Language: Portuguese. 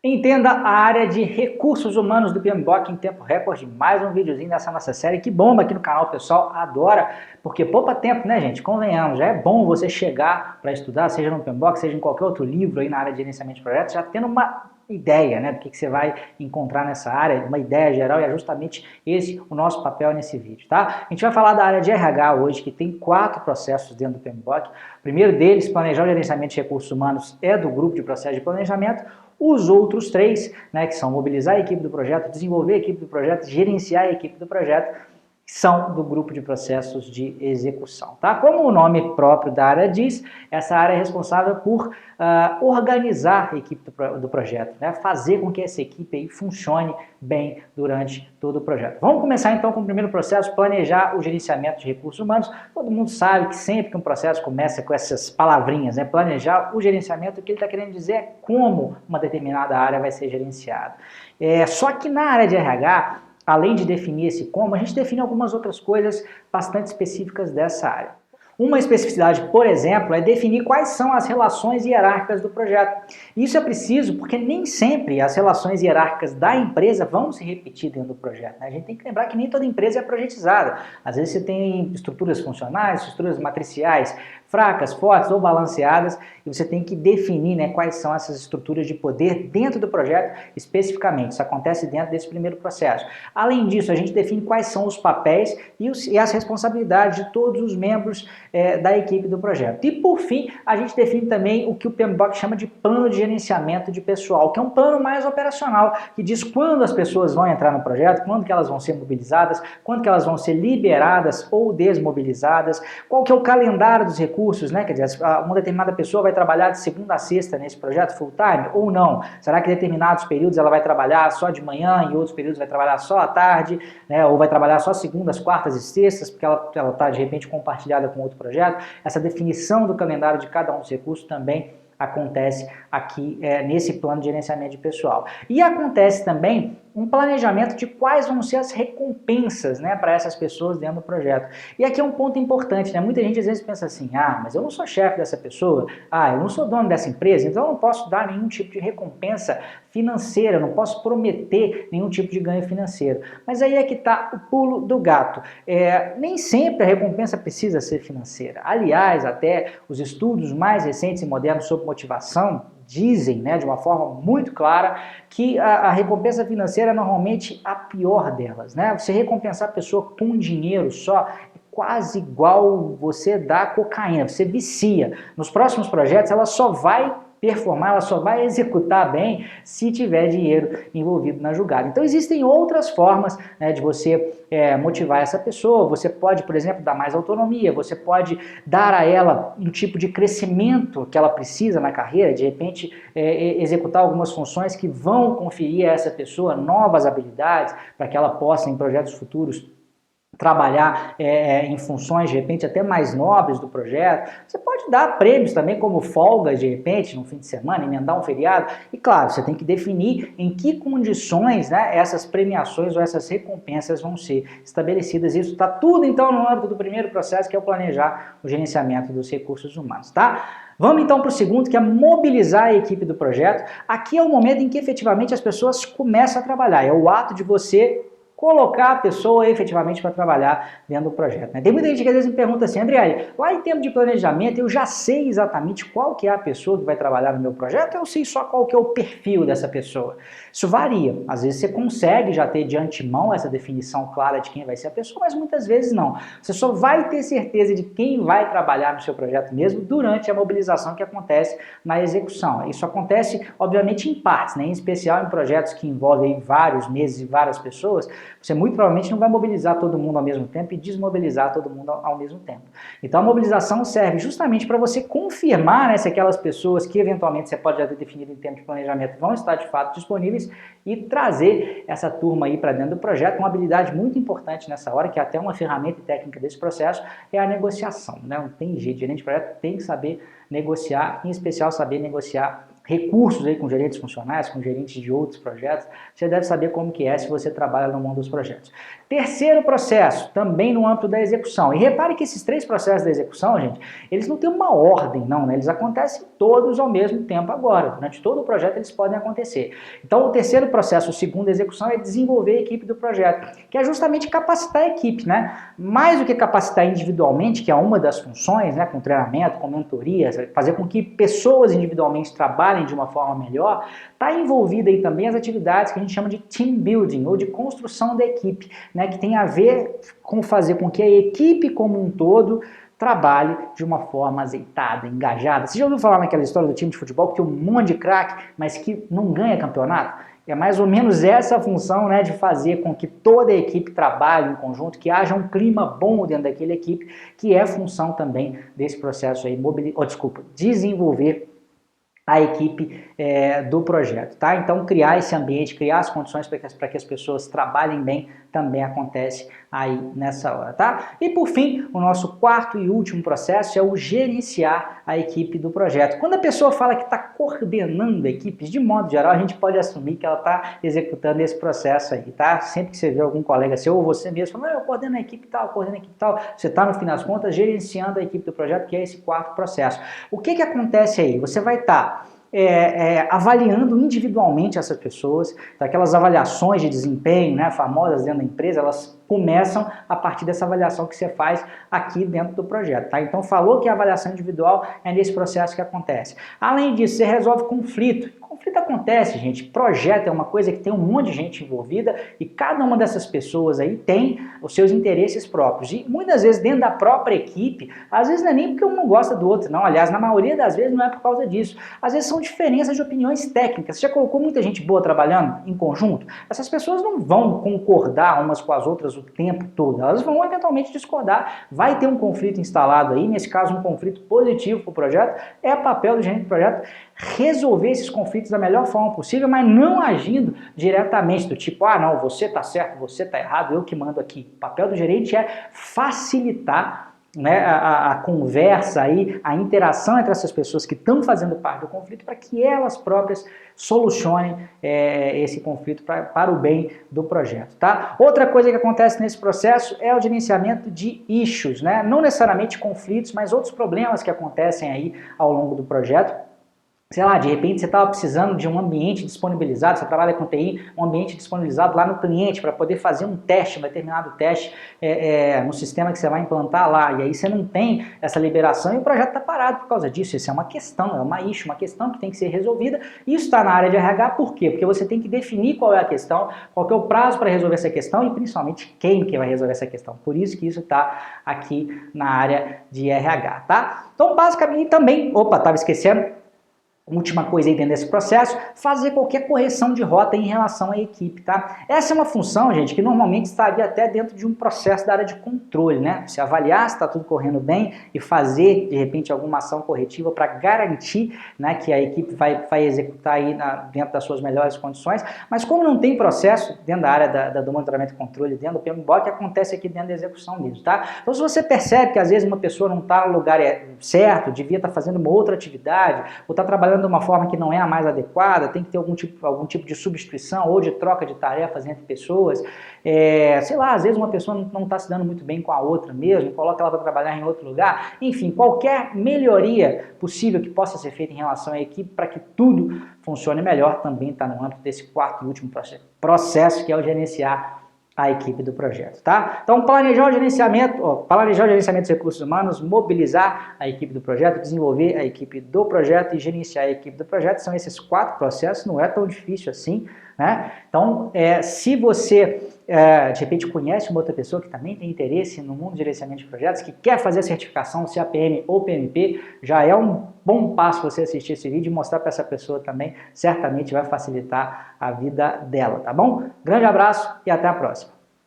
Entenda a área de recursos humanos do PMBOK em tempo recorde. Mais um videozinho dessa nossa série que bomba aqui no canal, o pessoal adora, porque poupa tempo, né, gente? Convenhamos, já é bom você chegar para estudar, seja no PMBOK, seja em qualquer outro livro aí na área de gerenciamento de projetos, já tendo uma ideia, né, do que você vai encontrar nessa área, uma ideia geral, e é justamente esse o nosso papel nesse vídeo, tá? A gente vai falar da área de RH hoje, que tem 4 processos dentro do PMBOK. O primeiro deles, planejar o gerenciamento de recursos humanos, é do grupo de processo de planejamento. Os outros 3, né, que são mobilizar a equipe do projeto, desenvolver a equipe do projeto, gerenciar a equipe do projeto, são do grupo de processos de execução. Tá? Como o nome próprio da área diz, essa área é responsável por organizar a equipe do projeto, né? Fazer com que essa equipe aí funcione bem durante todo o projeto. Vamos começar então com o primeiro processo, planejar o gerenciamento de recursos humanos. Todo mundo sabe que sempre que um processo começa com essas palavrinhas, né? Planejar o gerenciamento, o que ele está querendo dizer é como uma determinada área vai ser gerenciada. Só que na área de RH, além de definir esse como, a gente define algumas outras coisas bastante específicas dessa área. Uma especificidade, por exemplo, é definir quais são as relações hierárquicas do projeto. Isso é preciso porque nem sempre as relações hierárquicas da empresa vão se repetir dentro do projeto, né? A gente tem que lembrar que nem toda empresa é projetizada. Às vezes você tem estruturas funcionais, estruturas matriciais, fracas, fortes ou balanceadas, e você tem que definir, né, quais são essas estruturas de poder dentro do projeto especificamente. Isso acontece dentro desse primeiro processo. Além disso, a gente define quais são os papéis e as responsabilidades de todos os membros da equipe do projeto. E por fim, a gente define também o que o PMBOK chama de plano de gerenciamento de pessoal, que é um plano mais operacional, que diz quando as pessoas vão entrar no projeto, quando que elas vão ser mobilizadas, quando que elas vão ser liberadas ou desmobilizadas, qual que é o calendário dos recursos, né? Quer dizer, uma determinada pessoa vai trabalhar de segunda a sexta nesse projeto full time ou não? Será que em determinados períodos ela vai trabalhar só de manhã e outros períodos vai trabalhar só à tarde, né? Ou vai trabalhar só segundas, quartas e sextas, porque ela está de repente compartilhada com outro projeto? Essa definição do calendário de cada um dos recursos também acontece aqui nesse plano de gerenciamento de pessoal. E acontece também um planejamento de quais vão ser as recompensas, né, para essas pessoas dentro do projeto. E aqui é um ponto importante, né? Muita gente às vezes pensa assim, mas eu não sou chefe dessa pessoa, eu não sou dono dessa empresa, então eu não posso dar nenhum tipo de recompensa financeira, eu não posso prometer nenhum tipo de ganho financeiro. Mas aí é que está o pulo do gato. Nem sempre a recompensa precisa ser financeira. Aliás, até os estudos mais recentes e modernos sobre motivação dizem, né, de uma forma muito clara, que a recompensa financeira é normalmente a pior delas, né? Você recompensar a pessoa com dinheiro só é quase igual você dar cocaína, você vicia. Nos próximos projetos ela só vai performar, ela só vai executar bem se tiver dinheiro envolvido na jogada. Então existem outras formas, né, de você motivar essa pessoa. Você pode, por exemplo, dar mais autonomia, você pode dar a ela um tipo de crescimento que ela precisa na carreira, de repente executar algumas funções que vão conferir a essa pessoa novas habilidades para que ela possa, em projetos futuros, trabalhar em funções, de repente, até mais nobres do projeto. Você pode dar prêmios também, como folgas, de repente, no fim de semana, emendar um feriado. E, claro, você tem que definir em que condições, né, essas premiações ou essas recompensas vão ser estabelecidas. Isso está tudo, então, no âmbito do primeiro processo, que é o planejar o gerenciamento dos recursos humanos, tá? Vamos então para o segundo, que é mobilizar a equipe do projeto. Aqui é o momento em que efetivamente as pessoas começam a trabalhar. É o ato de você colocar a pessoa efetivamente para trabalhar dentro do projeto, né? Tem muita gente que às vezes me pergunta assim, André, lá em termos de planejamento eu já sei exatamente qual que é a pessoa que vai trabalhar no meu projeto, eu sei só qual que é o perfil dessa pessoa. Isso varia, às vezes você consegue já ter de antemão essa definição clara de quem vai ser a pessoa, mas muitas vezes não. Você só vai ter certeza de quem vai trabalhar no seu projeto mesmo durante a mobilização que acontece na execução. Isso acontece, obviamente, em partes, né? Em especial em projetos que envolvem vários meses e várias pessoas. Você muito provavelmente não vai mobilizar todo mundo ao mesmo tempo e desmobilizar todo mundo ao mesmo tempo. Então a mobilização serve justamente para você confirmar, né, se aquelas pessoas que eventualmente você pode já ter definido em termos de planejamento vão estar de fato disponíveis e trazer essa turma aí para dentro do projeto. Uma habilidade muito importante nessa hora, que é até uma ferramenta técnica desse processo, é a negociação, né? Não tem jeito, o gerente de projeto tem que saber negociar, em especial saber negociar recursos aí com gerentes funcionais, com gerentes de outros projetos, você deve saber como que é se você trabalha no mundo dos projetos. Terceiro processo, também no âmbito da execução. E repare que esses 3 processos da execução, gente, eles não têm uma ordem, não, né? Eles acontecem todos ao mesmo tempo agora. Durante todo o projeto eles podem acontecer. Então o terceiro processo, o segundo, a execução, é desenvolver a equipe do projeto, que é justamente capacitar a equipe, né? Mais do que capacitar individualmente, que é uma das funções, né? Com treinamento, com mentoria, fazer com que pessoas individualmente trabalhem de uma forma melhor, está envolvida aí também as atividades que a gente chama de team building, ou de construção da equipe, né, que tem a ver com fazer com que a equipe como um todo trabalhe de uma forma azeitada, engajada. Você já ouviu falar naquela história do time de futebol que tem um monte de craque, mas que não ganha campeonato? É mais ou menos essa a função, né, de fazer com que toda a equipe trabalhe em conjunto, que haja um clima bom dentro daquela equipe, que é função também desse processo aí, desenvolver a equipe do projeto, tá? Então criar esse ambiente, criar as condições para que as pessoas trabalhem bem, também acontece aí nessa hora, tá? E por fim, o nosso quarto e último processo é o gerenciar a equipe do projeto. Quando a pessoa fala que está coordenando equipes, de modo geral, a gente pode assumir que ela está executando esse processo aí, tá? Sempre que você vê algum colega seu ou você mesmo falando, eu coordeno a equipe tal, coordeno a equipe tal, você está no fim das contas gerenciando a equipe do projeto, que é esse quarto processo. O que acontece aí? Você vai estar avaliando individualmente essas pessoas, aquelas avaliações de desempenho, né, famosas dentro da empresa, elas começam a partir dessa avaliação que você faz aqui dentro do projeto, tá? Então falou que a avaliação individual é nesse processo que acontece. Além disso, você resolve conflito. Conflito acontece, gente. Projeto é uma coisa que tem um monte de gente envolvida e cada uma dessas pessoas aí tem os seus interesses próprios. E muitas vezes dentro da própria equipe, às vezes não é nem porque um não gosta do outro, não. Aliás, na maioria das vezes não é por causa disso. Às vezes são diferenças de opiniões técnicas. Você já colocou muita gente boa trabalhando em conjunto? Essas pessoas não vão concordar umas com as outras o tempo todo. Elas vão eventualmente discordar. Vai ter um conflito instalado aí, nesse caso um conflito positivo para o projeto. É papel do gerente do projeto resolver esses conflitos da melhor forma possível, mas não agindo diretamente, do tipo, ah não, você está certo, você está errado, eu que mando aqui. O papel do gerente é facilitar, né, a conversa aí, a interação entre essas pessoas que estão fazendo parte do conflito para que elas próprias solucionem esse conflito para o bem do projeto, tá? Outra coisa que acontece nesse processo é o gerenciamento de issues, né? Não necessariamente conflitos, mas outros problemas que acontecem aí ao longo do projeto. Sei lá, de repente você estava precisando de um ambiente disponibilizado, você trabalha com TI, um ambiente disponibilizado lá no cliente para poder fazer um teste, um determinado teste no sistema que você vai implantar lá, e aí você não tem essa liberação e o projeto está parado por causa disso. Isso é uma questão, é uma issue, uma questão que tem que ser resolvida. Isso está na área de RH, por quê? Porque você tem que definir qual é a questão, qual é o prazo para resolver essa questão e principalmente quem que vai resolver essa questão. Por isso que isso está aqui na área de RH, tá? Então basicamente também, estava esquecendo, última coisa aí dentro desse processo, fazer qualquer correção de rota em relação à equipe, tá? Essa é uma função, gente, que normalmente estaria até dentro de um processo da área de controle, né? Você avaliar se está tudo correndo bem e fazer, de repente, alguma ação corretiva para garantir, né, que a equipe vai executar aí dentro das suas melhores condições, mas como não tem processo dentro da área do monitoramento e controle, dentro do PMBOK, acontece aqui dentro da execução mesmo, tá? Então, se você percebe que às vezes uma pessoa não está no lugar certo, devia estar fazendo uma outra atividade, ou está trabalhando de uma forma que não é a mais adequada, tem que ter algum tipo de substituição ou de troca de tarefas entre pessoas, sei lá, às vezes uma pessoa não está se dando muito bem com a outra mesmo, coloca ela para trabalhar em outro lugar, enfim, qualquer melhoria possível que possa ser feita em relação à equipe para que tudo funcione melhor também está no âmbito desse quarto e último processo, que é o gerenciar a equipe do projeto, tá? Então, planejar o gerenciamento dos recursos humanos, mobilizar a equipe do projeto, desenvolver a equipe do projeto e gerenciar a equipe do projeto, são esses 4 processos, não é tão difícil assim, né? Então, se você, de repente, conhece uma outra pessoa que também tem interesse no mundo de gerenciamento de projetos, que quer fazer a certificação CAPM ou PMP, já é um bom passo você assistir esse vídeo e mostrar para essa pessoa também, certamente vai facilitar a vida dela, tá bom? Grande abraço e até a próxima.